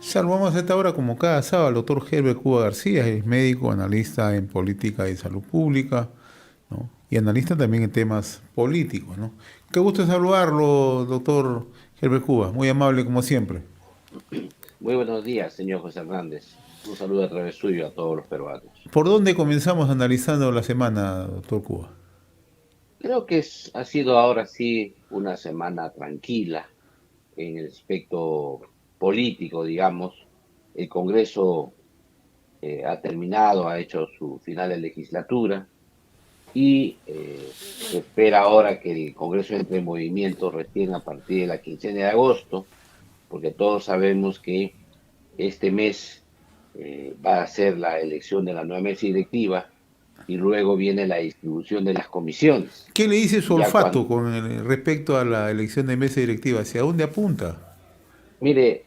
Saludamos a esta hora como cada sábado al doctor Herbert Cuba García, es médico, analista en política y salud pública, ¿no? Y analista también en temas políticos, ¿no? Qué gusto saludarlo, doctor Herbert Cuba, muy amable como siempre. Muy buenos días, señor José Hernández. Un saludo a través suyo a todos los peruanos. ¿Por dónde comenzamos analizando la semana, doctor Cuba? Creo que ha sido ahora sí una semana tranquila en el aspecto político, digamos. El Congreso ha terminado, ha hecho su final de legislatura y se espera ahora que el Congreso entre en movimiento recién a partir de la quincena de agosto, porque todos sabemos que este mes va a ser la elección de la nueva mesa directiva y luego viene la distribución de las comisiones. ¿Qué le dice su Ya olfato cuando, con respecto a la elección de mesa directiva? ¿Hacia dónde apunta? mire,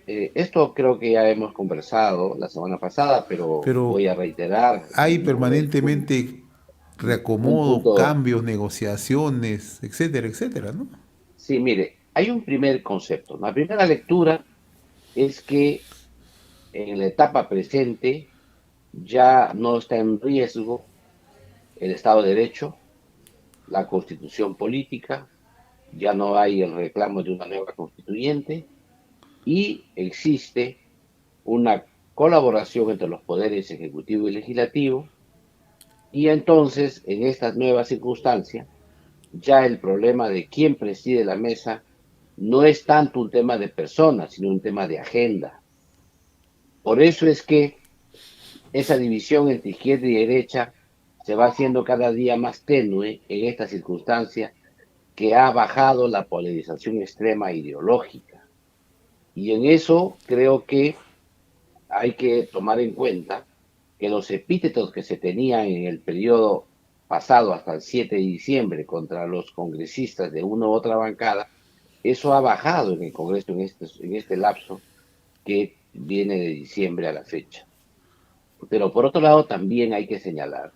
esto creo que ya hemos conversado la semana pasada, pero Pero voy a reiterar hay un, permanentemente un reacomodos, punto. cambios, negociaciones, etcétera, etcétera, ¿no? Sí, mire, hay un primer concepto. La primera lectura es que en la etapa presente ya no está en riesgo el Estado de Derecho, la constitución política, ya no hay el reclamo de una nueva constituyente y existe una colaboración entre los poderes ejecutivo y legislativo, y entonces en estas nuevas circunstancias ya el problema de quién preside la mesa no es tanto un tema de personas, sino un tema de agenda. Por eso es que esa división entre izquierda y derecha se va haciendo cada día más tenue en esta circunstancia que ha bajado la polarización extrema ideológica. Y en eso creo que hay que tomar en cuenta que los epítetos que se tenían en el periodo pasado hasta el 7 de diciembre contra los congresistas de una u otra bancada, eso ha bajado en el Congreso en este lapso que viene de diciembre a la fecha. Pero por otro lado también hay que señalar,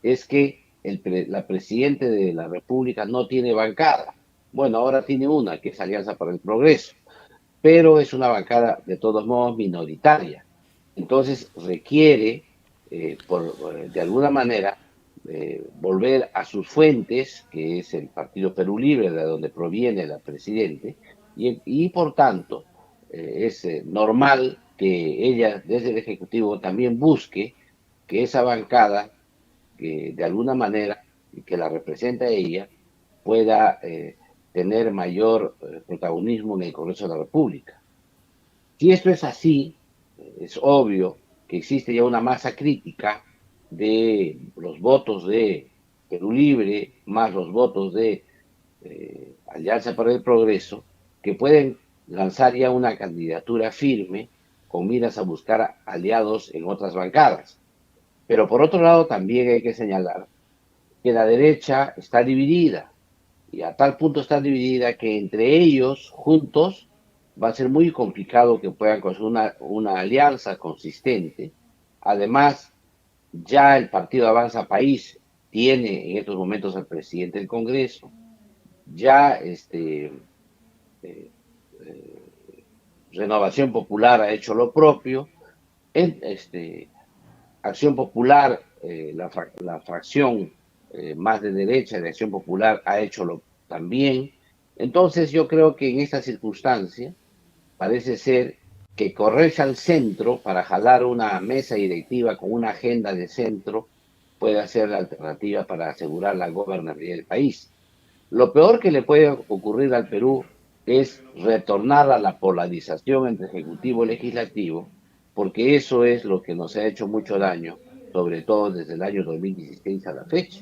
es que la Presidenta de la República no tiene bancada. Bueno, ahora tiene una, que es Alianza para el Progreso, pero es una bancada de todos modos minoritaria. Entonces requiere, de alguna manera, volver a sus fuentes, que es el Partido Perú Libre, de donde proviene la Presidente, y por tanto es normal que ella desde el Ejecutivo también busque que esa bancada, que de alguna manera, que la representa ella, pueda tener mayor protagonismo en el Congreso de la República. Si esto es así, es obvio que existe ya una masa crítica de los votos de Perú Libre más los votos de Alianza para el Progreso, que pueden lanzar ya una candidatura firme con miras a buscar aliados en otras bancadas. Pero por otro lado también hay que señalar que la derecha está dividida, y a tal punto está dividida que entre ellos, juntos, va a ser muy complicado que puedan construir una alianza consistente. Además, ya el partido Avanza País tiene en estos momentos al presidente del Congreso, ya eh, Renovación Popular ha hecho lo propio, Acción Popular, la fracción más de derecha de Acción Popular ha hecho lo también. Entonces yo creo que en esta circunstancia parece ser que correrse al centro para jalar una mesa directiva con una agenda de centro puede ser la alternativa para asegurar la gobernabilidad del país. Lo peor que le puede ocurrir al Perú es retornar a la polarización entre ejecutivo y legislativo, porque eso es lo que nos ha hecho mucho daño, sobre todo desde el año 2016 a la fecha.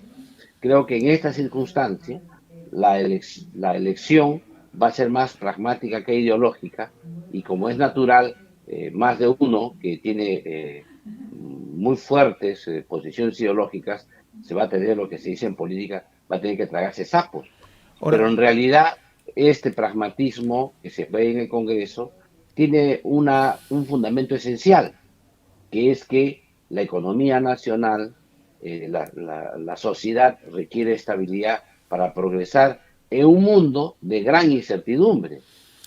Creo que en esta circunstancia la elección va a ser más pragmática que ideológica, y como es natural, más de uno que tiene muy fuertes posiciones ideológicas se va a tener, lo que se dice en política, va a tener que tragarse sapos. Ahora, Pero en realidad este pragmatismo que se ve en el Congreso tiene un fundamento esencial, que es que la economía nacional, la sociedad requiere estabilidad para progresar en un mundo de gran incertidumbre,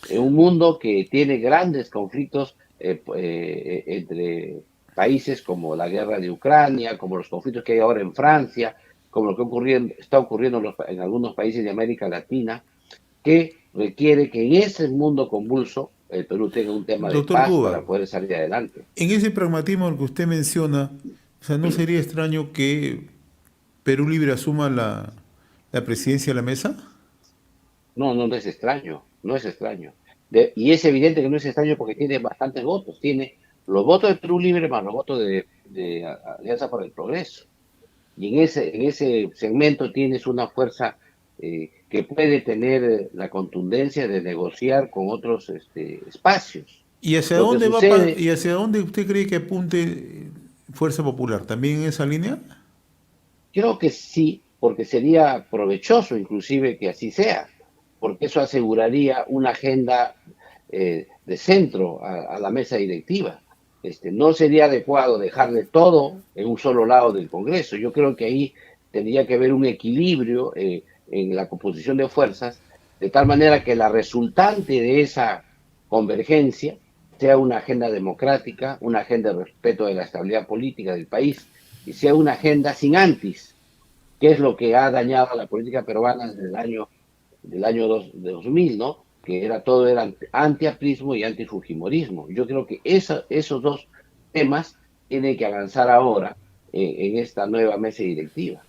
en un mundo que tiene grandes conflictos entre países como la guerra de Ucrania, como los conflictos que hay ahora en Francia, como lo que está ocurriendo en algunos países de América Latina, que requiere que en ese mundo convulso el Perú tenga un tema de Doctor paz Cuba, para poder salir adelante. en ese pragmatismo al que usted menciona, o sea, ¿no sería extraño que Perú Libre asuma la presidencia de la mesa? No, no, no es extraño, no es extraño. Y es evidente que no es extraño porque tiene bastantes votos. Tiene los votos de Perú Libre más los votos de Alianza por el Progreso. Y en ese segmento tienes una fuerza que puede tener la contundencia de negociar con otros espacios. ¿Y hacia Lo que dónde sucede, y hacia dónde usted cree que apunte Fuerza Popular? ¿También en esa línea? creo que sí, porque sería provechoso inclusive que así sea, porque eso aseguraría una agenda de centro a la mesa directiva. No sería adecuado dejarle todo en un solo lado del Congreso. Yo creo que ahí tendría que haber un equilibrio en la composición de fuerzas, de tal manera que la resultante de esa convergencia sea una agenda democrática, una agenda de respeto de la estabilidad política del país y sea una agenda sin antis, que es lo que ha dañado a la política peruana desde del año 2000, ¿no? Que todo era antiaprismo y antifujimorismo. Yo creo que esos dos temas tienen que avanzar ahora en esta nueva mesa directiva.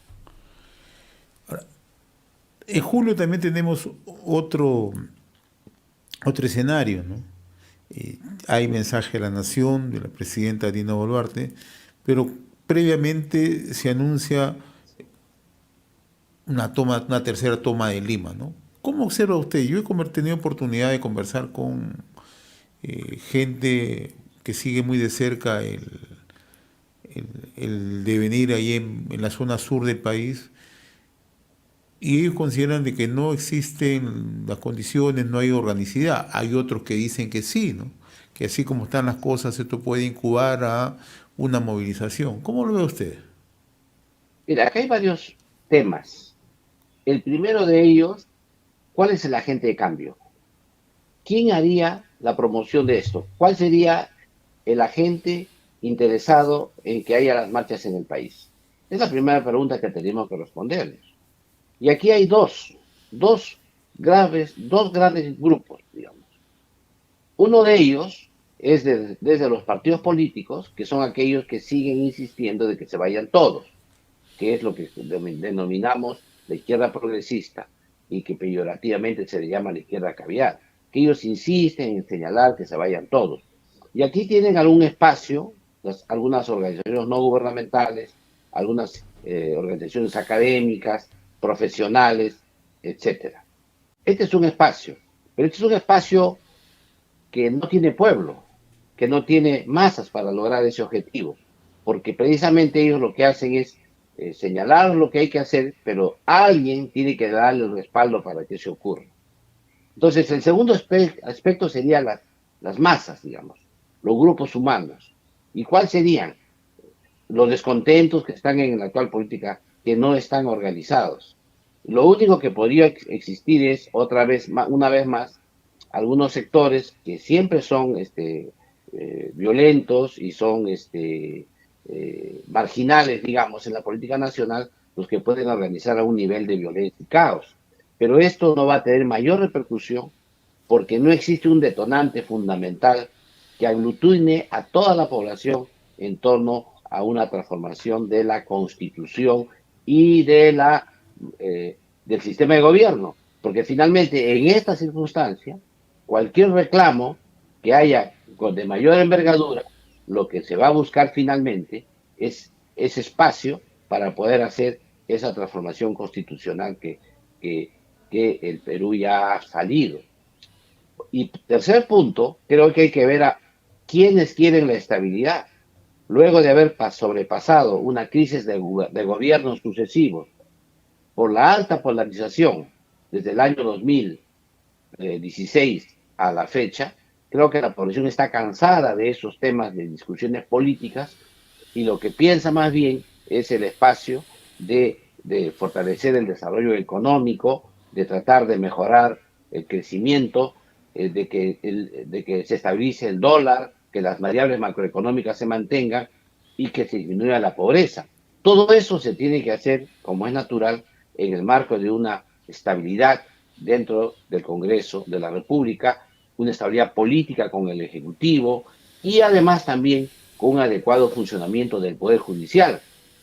En julio también tenemos otro escenario, ¿no? Hay mensaje a la nación de la presidenta Dina Boluarte, pero previamente se anuncia una tercera toma de Lima, ¿no? ¿Cómo observa usted? Yo he tenido oportunidad de conversar con gente que sigue muy de cerca el devenir ahí en la zona sur del país y ellos consideran de que no existen las condiciones, no hay organicidad. Hay otros que dicen que sí, ¿no? Que así como están las cosas, esto puede incubar a una movilización. ¿Cómo lo ve usted? Mira, acá hay varios temas. El primero de ellos, ¿cuál es el agente de cambio? ¿Quién haría la promoción de esto? ¿Cuál sería el agente interesado en que haya las marchas en el país? Es la primera pregunta que tenemos que responderles. Y aquí hay dos grandes grupos, digamos. Uno de ellos es desde los partidos políticos, que son aquellos que siguen insistiendo de que se vayan todos, que es lo que denominamos la izquierda progresista y que peyorativamente se le llama la izquierda caviar, que ellos insisten en señalar que se vayan todos. Y aquí tienen algún espacio, algunas organizaciones no gubernamentales, algunas organizaciones académicas, profesionales, etcétera. Este es un espacio, pero este es un espacio que no tiene pueblo, que no tiene masas para lograr ese objetivo, porque precisamente ellos lo que hacen es señalar lo que hay que hacer, pero alguien tiene que darle el respaldo para que se ocurra. Entonces, el segundo aspecto sería las masas, digamos, los grupos humanos. ¿Y cuáles serían? Los descontentos que están en la actual política, que no están organizados. Lo único que podría existir es una vez más, algunos sectores que siempre son violentos y son marginales, digamos, en la política nacional, los que pueden organizar a un nivel de violencia y caos. Pero esto no va a tener mayor repercusión porque no existe un detonante fundamental que aglutine a toda la población en torno a una transformación de la constitución y del sistema de gobierno. Porque finalmente, en esta circunstancia, cualquier reclamo que haya de mayor envergadura, lo que se va a buscar finalmente es ese espacio para poder hacer esa transformación constitucional que, que el Perú ya ha salido. Y tercer punto, creo que hay que ver a quienes quieren la estabilidad. Luego de haber sobrepasado una crisis de gobiernos sucesivos por la alta polarización desde el año 2016 a la fecha, creo que la población está cansada de esos temas de discusiones políticas y lo que piensa más bien es el espacio de fortalecer el desarrollo económico, de tratar de mejorar el crecimiento, de que se estabilice el dólar, que las variables macroeconómicas se mantengan y que se disminuya la pobreza. Todo eso se tiene que hacer, como es natural, en el marco de una estabilidad dentro del Congreso de la República, una estabilidad política con el Ejecutivo y además también con un adecuado funcionamiento del Poder Judicial,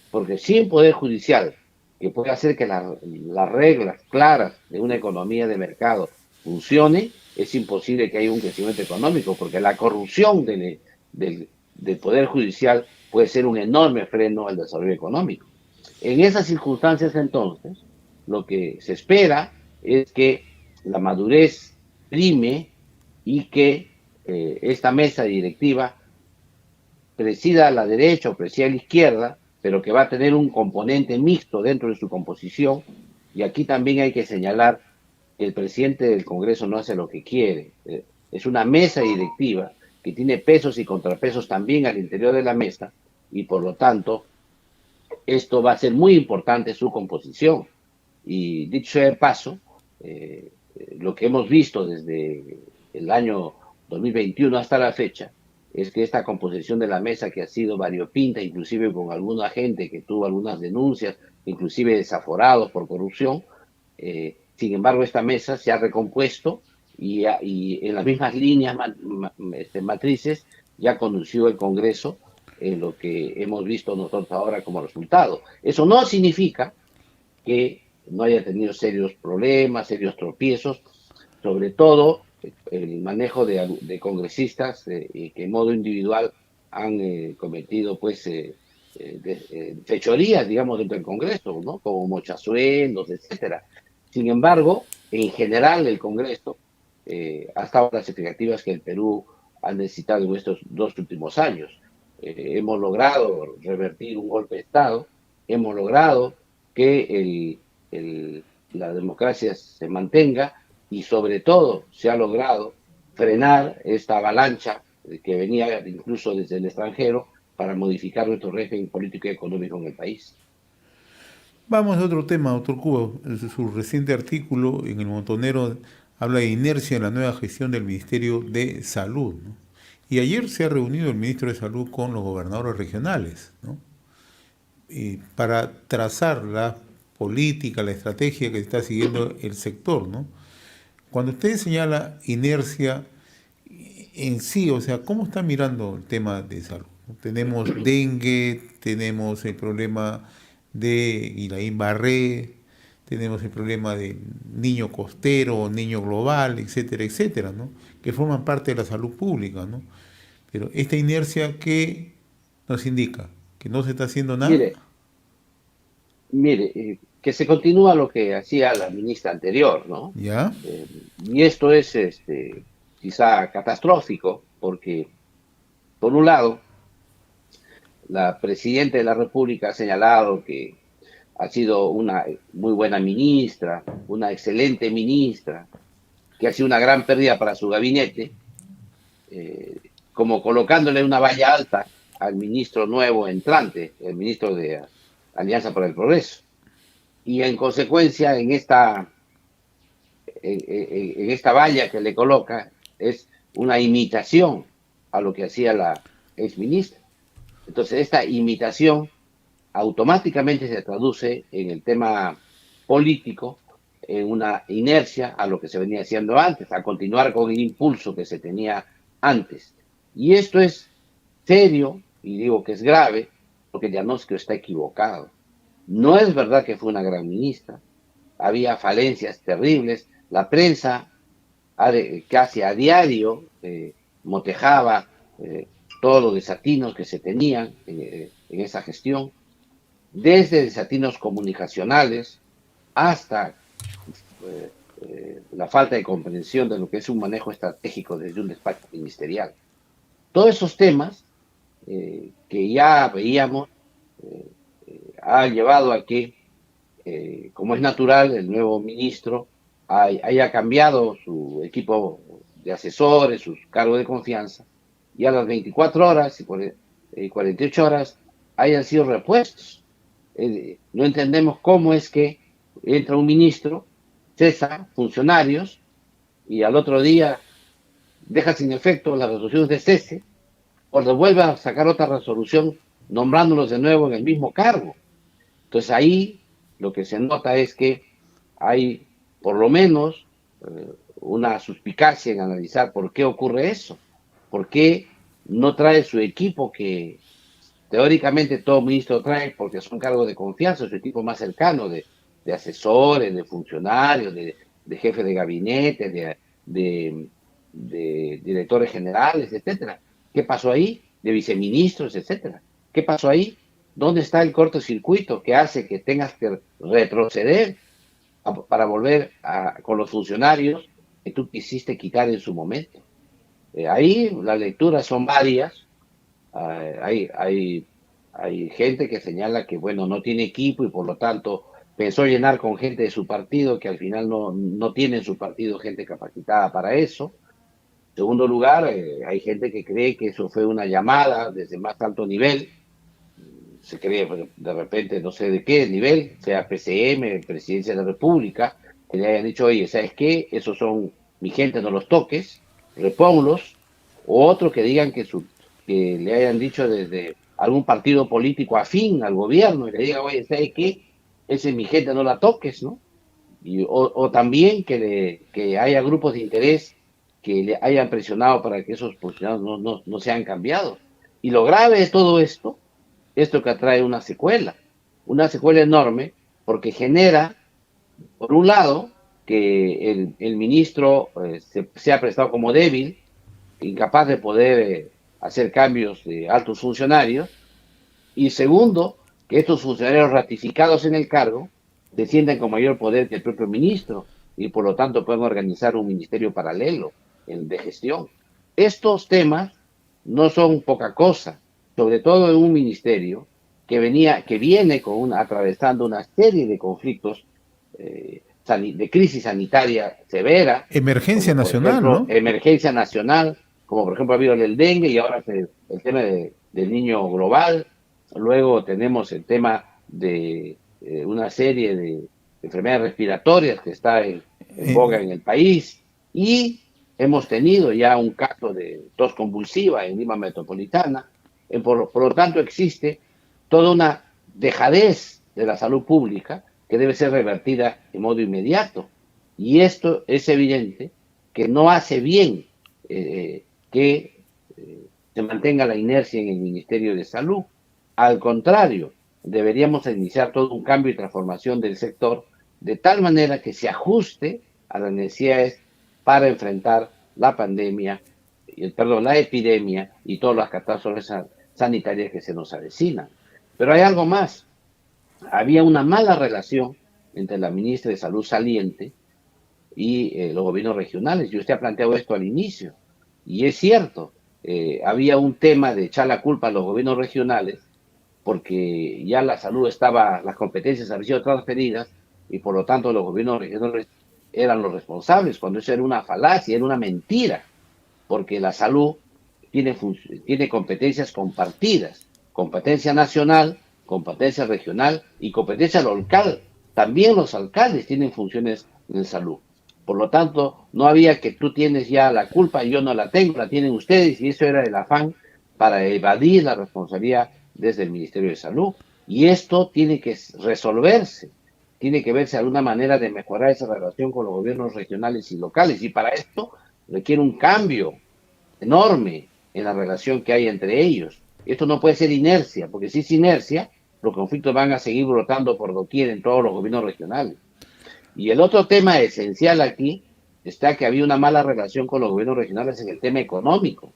porque sin Poder Judicial, que puede hacer que las reglas claras de una economía de mercado funcione, es imposible que haya un crecimiento económico, porque la corrupción del Poder Judicial puede ser un enorme freno al desarrollo económico. En esas circunstancias, entonces, lo que se espera es que la madurez prime y que esta mesa directiva presida a la derecha o presida a la izquierda, pero que va a tener un componente mixto dentro de su composición. Y aquí también hay que señalar que el presidente del Congreso no hace lo que quiere. Es una mesa directiva que tiene pesos y contrapesos también al interior de la mesa, y por lo tanto esto va a ser muy importante su composición. Y dicho sea de paso, lo que hemos visto desde el año 2021 hasta la fecha es que esta composición de la mesa, que ha sido variopinta, inclusive con alguna gente que tuvo algunas denuncias, inclusive desaforados por corrupción, sin embargo esta mesa se ha recompuesto y en las mismas líneas matrices ya condució el Congreso en lo que hemos visto nosotros ahora como resultado. Eso no significa que no haya tenido serios problemas, serios tropiezos, sobre todo el manejo de congresistas que en modo individual han cometido pues fechorías, digamos, dentro del Congreso, ¿no? Como mochasueldos, etcétera. Sin embargo, en general el Congreso ha estado las expectativas que el Perú ha necesitado en estos 2 últimos años. Hemos logrado revertir un golpe de Estado, hemos logrado que la democracia se mantenga y sobre todo se ha logrado frenar esta avalancha que venía incluso desde el extranjero para modificar nuestro régimen político y económico en el país. Vamos a otro tema, doctor Cuba. Su reciente artículo en El Montonero habla de inercia en la nueva gestión del Ministerio de Salud, ¿no? Y ayer se ha reunido el ministro de Salud con los gobernadores regionales, ¿no? Para trazar la política, la estrategia que está siguiendo el sector, ¿no? Cuando usted señala inercia en sí, o sea, ¿cómo está mirando el tema de salud? Tenemos dengue, tenemos el problema de Guillaín-Barré, tenemos el problema de niño costero, niño global, etcétera, etcétera, ¿no? Que forman parte de la salud pública, ¿no? Pero esta inercia, ¿qué nos indica? ¿Que no se está haciendo nada? Mire, que se continúa lo que hacía la ministra anterior, ¿no? ¿Ya? Y esto es quizá catastrófico, porque, por un lado, la presidenta de la República ha señalado que ha sido una muy buena ministra, una excelente ministra, que ha sido una gran pérdida para su gabinete, como colocándole una valla alta al ministro nuevo entrante, el ministro de Alianza para el Progreso. Y en consecuencia, en esta valla que le coloca, es una imitación a lo que hacía la exministra. Entonces, esta imitación automáticamente se traduce en el tema político, en una inercia a lo que se venía haciendo antes, a continuar con el impulso que se tenía antes. Y esto es serio, y digo que es grave, porque el diagnóstico está equivocado. No es verdad que fue una gran ministra, había falencias terribles, la prensa casi a diario motejaba todos los desatinos que se tenían en esa gestión, desde desatinos comunicacionales hasta la falta de comprensión de lo que es un manejo estratégico desde un despacho ministerial. Todos esos temas que ya veíamos ha llevado a que, como es natural, el nuevo ministro haya cambiado su equipo de asesores, sus cargos de confianza, y a las 24 horas y 48 horas hayan sido repuestos. No entendemos cómo es que entra un ministro, cesa funcionarios y al otro día deja sin efecto las resoluciones de cese cuando vuelva a sacar otra resolución nombrándolos de nuevo en el mismo cargo. Entonces ahí lo que se nota es que hay por lo menos una suspicacia en analizar por qué ocurre eso, por qué no trae su equipo que teóricamente todo ministro trae porque son cargos de confianza, su equipo más cercano de asesores, de funcionarios, de jefes de gabinete, de directores generales, etcétera. ¿Qué pasó ahí? De viceministros, etcétera. ¿Qué pasó ahí? ¿Dónde está el cortocircuito que hace que tengas que retroceder para volver con los funcionarios que tú quisiste quitar en su momento? Ahí las lecturas son varias. Hay gente que señala que, bueno, no tiene equipo y por lo tanto pensó llenar con gente de su partido que al final no tiene en su partido gente capacitada para eso. En segundo lugar, hay gente que cree que eso fue una llamada desde más alto nivel, se cree de repente, no sé de qué nivel, sea PCM, Presidencia de la República, que le hayan dicho, oye, ¿sabes qué? Esos son mi gente, no los toques, reponlos, o otro que digan que le hayan dicho desde algún partido político afín al gobierno y le digan, oye, ¿sabes qué? Esa es mi gente, no la toques, ¿no? O también que haya grupos de interés que le hayan presionado para que esos posicionados no sean cambiados. Y lo grave de todo esto que atrae una secuela enorme, porque genera, por un lado, que el ministro se ha prestado como débil, incapaz de poder hacer cambios de altos funcionarios, y segundo, que estos funcionarios ratificados en el cargo descienden con mayor poder que el propio ministro y por lo tanto pueden organizar un ministerio paralelo de gestión. Estos temas no son poca cosa, sobre todo en un ministerio que viene atravesando una serie de conflictos de crisis sanitaria severa, Emergencia como por nacional, ejemplo ¿no? emergencia nacional, como por ejemplo ha habido el dengue y ahora el tema del niño global. Luego tenemos el tema de una serie de enfermedades respiratorias que está en boga Eh, en el país y hemos tenido ya un caso de tos convulsiva en Lima Metropolitana. Por lo tanto, existe toda una dejadez de la salud pública que debe ser revertida de modo inmediato. Y esto es evidente que no hace bien que se mantenga la inercia en el Ministerio de Salud. Al contrario, deberíamos iniciar todo un cambio y transformación del sector de tal manera que se ajuste a las necesidades para enfrentar la pandemia, la epidemia y todas las catástrofes sanitarias que se nos avecinan. Pero hay algo más. Había una mala relación entre la ministra de Salud saliente y los gobiernos regionales. Y usted ha planteado esto al inicio. Y es cierto, había un tema de echar la culpa a los gobiernos regionales porque ya la salud estaba, las competencias habían sido transferidas y por lo tanto los gobiernos regionales eran los responsables, cuando eso era una falacia, era una mentira, porque la salud tiene competencias compartidas, competencia nacional, competencia regional y competencia local. También los alcaldes tienen funciones en salud. Por lo tanto, no había que tú tienes ya la culpa y yo no la tengo, la tienen ustedes, y eso era el afán para evadir la responsabilidad desde el Ministerio de Salud. Y esto tiene que resolverse, tiene que verse alguna manera de mejorar esa relación con los gobiernos regionales y locales. Y para esto requiere un cambio enorme en la relación que hay entre ellos. Esto no puede ser inercia, porque si es inercia, los conflictos van a seguir brotando por doquier en todos los gobiernos regionales. Y el otro tema esencial aquí está que había una mala relación con los gobiernos regionales en el tema económico,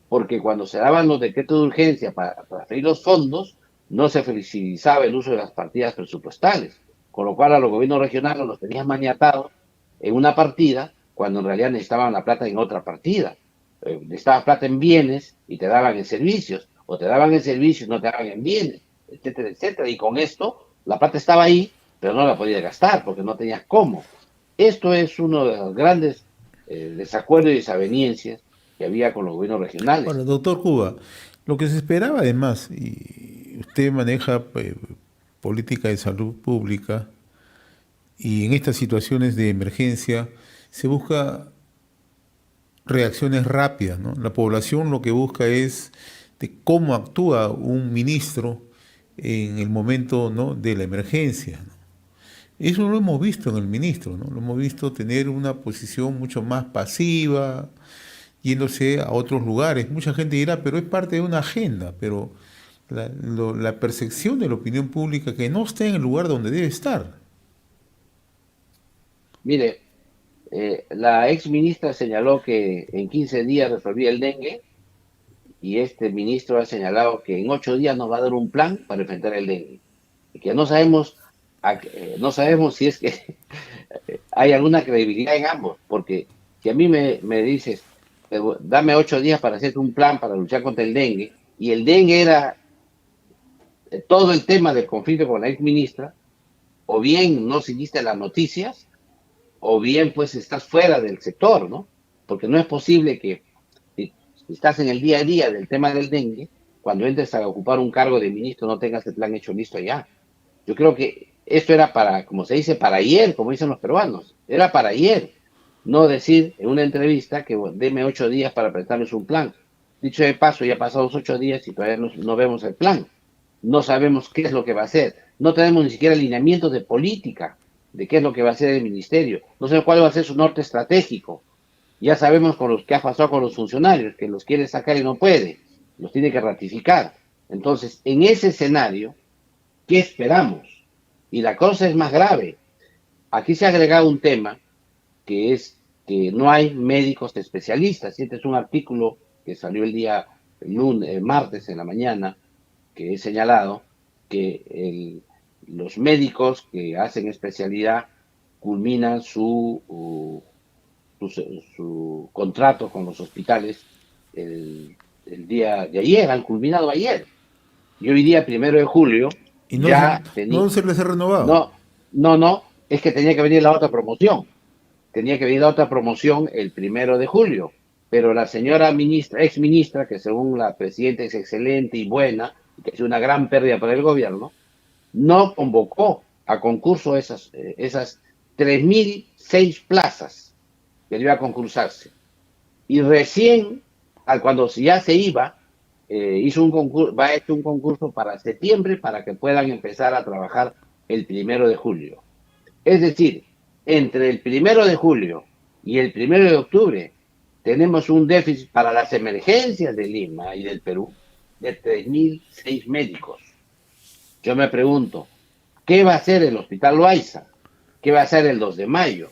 porque cuando se daban los decretos de urgencia para transferir los fondos, no se flexibilizaba el uso de las partidas presupuestales, con lo cual a los gobiernos regionales los tenías maniatados en una partida cuando en realidad necesitaban la plata en otra partida. Necesitabas plata en bienes y te daban en servicios, o te daban en servicios y no te daban en bienes, etcétera, etcétera. Y con esto la plata estaba ahí, pero no la podías gastar porque no tenías cómo. Esto es uno de los grandes desacuerdos y desavenencias que había con los gobiernos regionales. Ahora, doctor Cuba, lo que se esperaba además, y usted maneja política de salud pública, y en estas situaciones de emergencia se busca reacciones rápidas, ¿no? La población lo que busca es de cómo actúa un ministro en el momento, ¿no?, de la emergencia, ¿no? Eso lo hemos visto en el ministro, ¿no? Lo hemos visto tener una posición mucho más pasiva, yéndose a otros lugares. Mucha gente dirá, pero es parte de una agenda, pero la percepción de la opinión pública que no está en el lugar donde debe estar. Mire, la ex ministra señaló que en 15 días resolvía el dengue y este ministro ha señalado que en 8 días nos va a dar un plan para enfrentar el dengue. Y que no sabemos, no sabemos si es que hay alguna credibilidad en ambos, porque si a mí me dices, dame 8 días para hacerte un plan para luchar contra el dengue, y el dengue era todo el tema del conflicto con la ex ministra, o bien no seguiste las noticias, o bien pues estás fuera del sector, ¿no? Porque no es posible que si estás en el día a día del tema del dengue, cuando entres a ocupar un cargo de ministro no tengas el plan hecho listo ya. Yo creo que esto era para, como se dice, para ayer, como dicen los peruanos, era para ayer. No decir en una entrevista que bueno, deme 8 días para presentarles un plan. Dicho de paso, ya pasados 8 días y todavía no vemos el plan. No sabemos qué es lo que va a hacer. No tenemos ni siquiera alineamientos de política de qué es lo que va a hacer el ministerio. No sé cuál va a ser su norte estratégico. Ya sabemos con los que ha pasado con los funcionarios, que los quiere sacar y no puede. Los tiene que ratificar. Entonces, en ese escenario, ¿qué esperamos? Y la cosa es más grave. Aquí se ha agregado un tema que es que no hay médicos especialistas. Este es un artículo que salió el día martes en la mañana, que he señalado que los médicos que hacen especialidad culminan su contrato con los hospitales el día de ayer, han culminado ayer. Y hoy día, 1 de julio, Y ya tenía... no se les ha renovado. No, es que tenía que venir la otra promoción. Tenía que venir la otra promoción el 1 de julio. Pero la señora ministra, ex ministra, que según la presidenta es excelente y buena, que es una gran pérdida para el gobierno, no convocó a concurso esas 3.006 plazas que iba a concursarse. Y recién, cuando ya se iba, hizo un concurso, va a hacer un concurso para septiembre para que puedan empezar a trabajar el 1 de julio. Es decir, entre el 1 de julio y el 1 de octubre tenemos un déficit para las emergencias de Lima y del Perú de 3.006 médicos. Yo me pregunto, ¿qué va a hacer el Hospital Loaiza? ¿Qué va a hacer el 2 de mayo?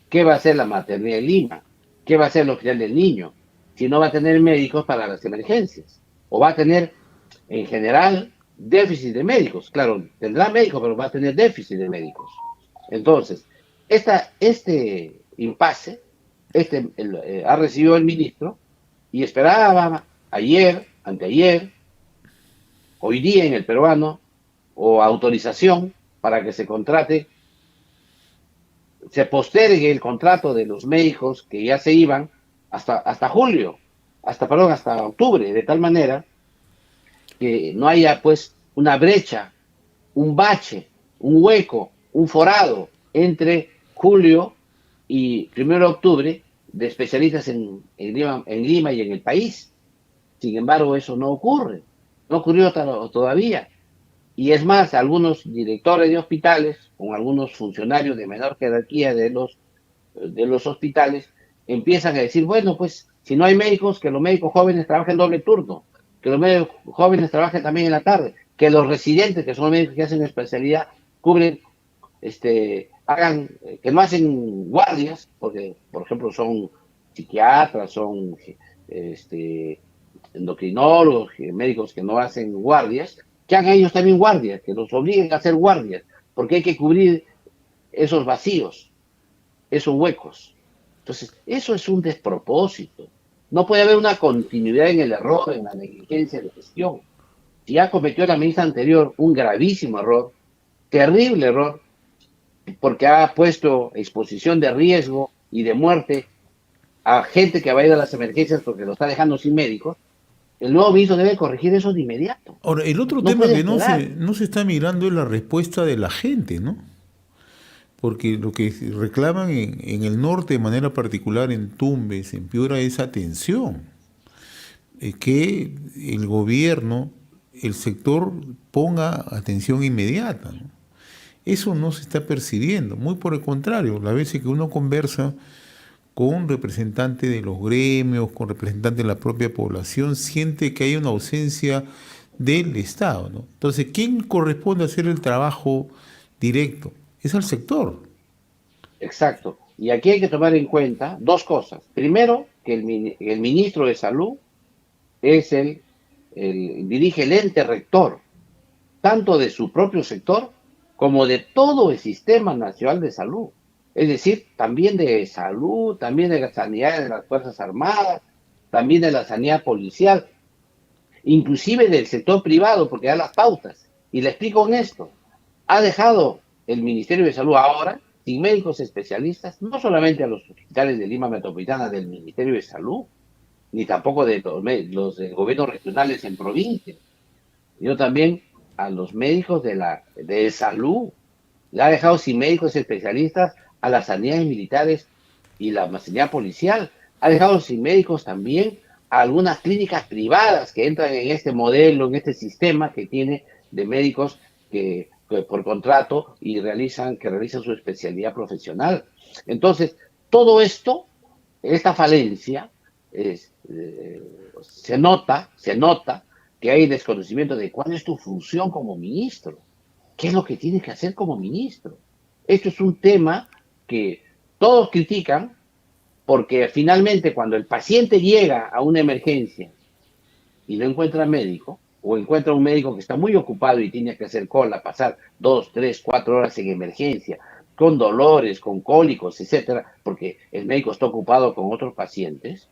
¿Qué va a hacer la maternidad de Lima? ¿Qué va a hacer el Hospital del Niño? Si no va a tener médicos para las emergencias. O va a tener, en general, déficit de médicos. Claro, tendrá médicos, pero va a tener déficit de médicos. Entonces, este impasse ha recibido el ministro y esperaba ayer, anteayer, hoy día en el peruano, o autorización para que se contrate, se postergue el contrato de los médicos que ya se iban hasta julio, hasta octubre, de tal manera que no haya pues una brecha, un bache, un hueco, un forado entre julio y 1 de octubre de especialistas en Lima y en el país. Sin embargo, eso no ocurre, no ocurrió todavía. Y es más, algunos directores de hospitales, con algunos funcionarios de menor jerarquía de los hospitales, empiezan a decir, bueno, pues si no hay médicos, que los médicos jóvenes trabajen doble turno, que los médicos jóvenes trabajen también en la tarde, que los residentes, que son los médicos que hacen especialidad, cubren, que no hacen guardias, porque, por ejemplo, son psiquiatras, son endocrinólogos, médicos que no hacen guardias, que hagan ellos también guardias, que los obliguen a hacer guardias, porque hay que cubrir esos vacíos, esos huecos. Entonces, eso es un despropósito. No puede haber una continuidad en el error, en la negligencia de gestión. Si ya cometió la ministra anterior un gravísimo error, terrible error, porque ha puesto exposición de riesgo y de muerte a gente que va a ir a las emergencias porque lo está dejando sin médicos, el nuevo ministro debe corregir eso de inmediato. Ahora, el otro No tema puede que esperar. no se está mirando es la respuesta de la gente, ¿no? porque lo que reclaman en el norte de manera particular, en Tumbes, en Piura, es atención, que el gobierno, el sector ponga atención inmediata, ¿no? Eso no se está percibiendo, muy por el contrario, las veces que uno conversa con representantes de los gremios, con representantes de la propia población, siente que hay una ausencia del Estado, ¿no? Entonces, ¿quién corresponde hacer el trabajo directo? Es al sector. Exacto. Y aquí hay que tomar en cuenta dos cosas. Primero, que el ministro de Salud es dirige el ente rector, tanto de su propio sector como de todo el sistema nacional de salud. Es decir, también de salud, también de la sanidad de las Fuerzas Armadas, también de la sanidad policial, inclusive del sector privado, porque da las pautas. Y le explico en esto. Ha dejado el Ministerio de Salud ahora sin médicos especialistas, no solamente a los hospitales de Lima Metropolitana del Ministerio de Salud, ni tampoco de los gobiernos regionales en provincia, sino también a los médicos de salud. Le ha dejado sin médicos especialistas a las sanidades militares y la sanidad policial. Ha dejado sin médicos también a algunas clínicas privadas que entran en este modelo, en este sistema que tiene de médicos que por contrato y que realizan su especialidad profesional. Entonces, todo esto, esta falencia, se nota que hay desconocimiento de cuál es tu función como ministro, qué es lo que tienes que hacer como ministro. Esto es un tema que todos critican porque finalmente cuando el paciente llega a una emergencia y no encuentra médico, o encuentra un médico que está muy ocupado y tiene que hacer cola, pasar 2, 3, 4 horas en emergencia, con dolores, con cólicos, etcétera, porque el médico está ocupado con otros pacientes,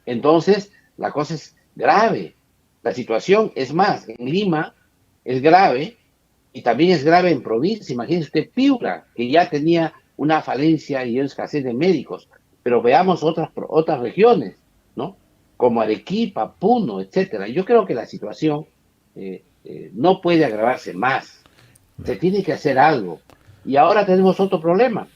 entonces la cosa es grave. La situación es más, en Lima es grave y también es grave en provincia. Imagínese usted Piura, que ya tenía una falencia y una escasez de médicos, pero veamos otras regiones, ¿no? Como Arequipa, Puno, etcétera. Yo creo que la situación no puede agravarse más. Se tiene que hacer algo. Y ahora tenemos otro problema,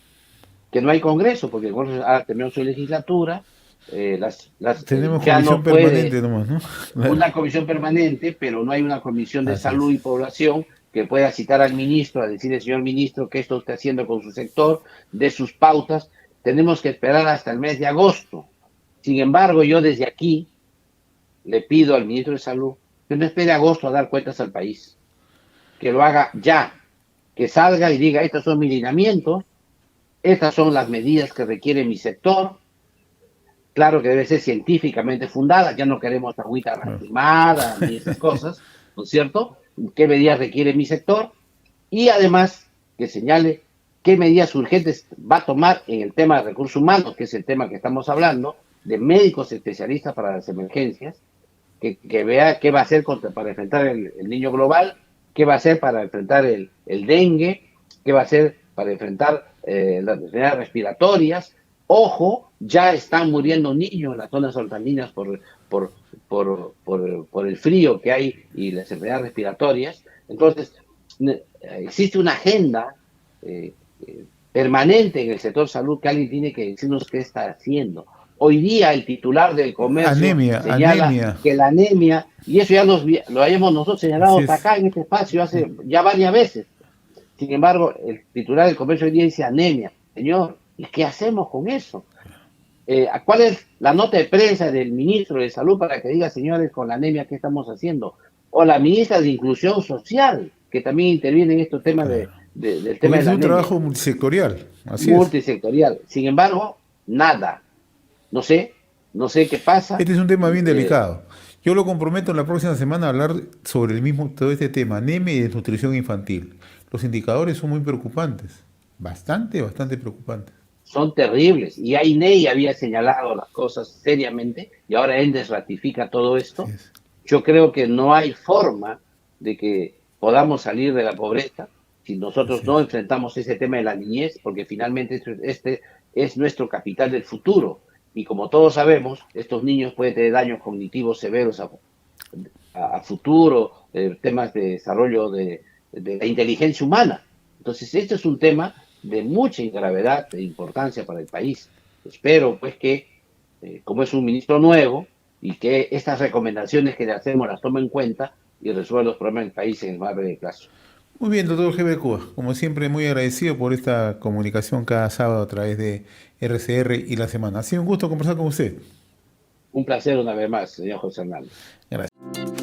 que no hay Congreso, porque el Congreso ahora terminó su legislatura, Tenemos ya comisión no puede permanente nomás, ¿no? Claro. una comisión permanente, pero no hay una comisión de Así salud y es. población que pueda citar al ministro, a decirle, señor ministro, qué esto está haciendo con su sector, de sus pautas. Tenemos que esperar hasta el mes de agosto. Sin embargo, yo desde aquí le pido al ministro de Salud que no espere agosto a dar cuentas al país, que lo haga ya, que salga y diga, estos son mis lineamientos, estas son las medidas que requiere mi sector, claro que debe ser científicamente fundada, ya no queremos agüita Claro. lastimada ni esas cosas, ¿no es cierto? ¿Qué medidas requiere mi sector? Y además que señale qué medidas urgentes va a tomar en el tema de recursos humanos, que es el tema que estamos hablando, de médicos especialistas para las emergencias, que vea qué va a hacer para enfrentar el niño global, qué va a hacer para enfrentar el dengue, qué va a hacer para enfrentar las enfermedades respiratorias. Ojo, ya están muriendo niños en las zonas altandinas por, por el frío que hay y las enfermedades respiratorias. Entonces, existe una agenda permanente en el sector salud que alguien tiene que decirnos qué está haciendo. Hoy día el titular del comercio Anemia, señala anemia. que la anemia, y eso ya lo hayamos nosotros señalado Así hasta es. acá en este espacio hace ya varias veces. Sin embargo, el titular del comercio hoy día dice anemia. Señor, ¿y qué hacemos con eso? ¿Cuál es la nota de prensa del ministro de Salud para que diga, señores, con la anemia, qué estamos haciendo? O la ministra de Inclusión Social, que también interviene en estos temas Claro. del tema Porque de es la un anemia, trabajo multisectorial. Así es. multisectorial. Sin embargo, nada. No sé, no sé qué pasa. Este es un tema bien Eh, delicado. Yo lo comprometo en la próxima semana a hablar sobre el mismo, todo este tema, anemia y desnutrición infantil. Los indicadores son muy preocupantes. Bastante, bastante preocupantes. Son terribles. Y AINEI había señalado las cosas seriamente y ahora Endes ratifica todo Así esto. es. Yo creo que no hay forma de que podamos salir de la pobreza si nosotros Así no es. enfrentamos ese tema de la niñez, porque finalmente este es nuestro capital del futuro. Y como todos sabemos, estos niños pueden tener daños cognitivos severos a futuro, temas de desarrollo de la inteligencia humana. Entonces, este es un tema de mucha gravedad e importancia para el país. Espero pues que, como es un ministro nuevo, y que estas recomendaciones que le hacemos las tome en cuenta y resuelva los problemas del país en el más breve plazo. Muy bien, doctor Heber Cuba. Como siempre, muy agradecido por esta comunicación cada sábado a través de RCR y La Semana. Ha sido un gusto conversar con usted. Un placer una vez más, señor José Hernández. Gracias.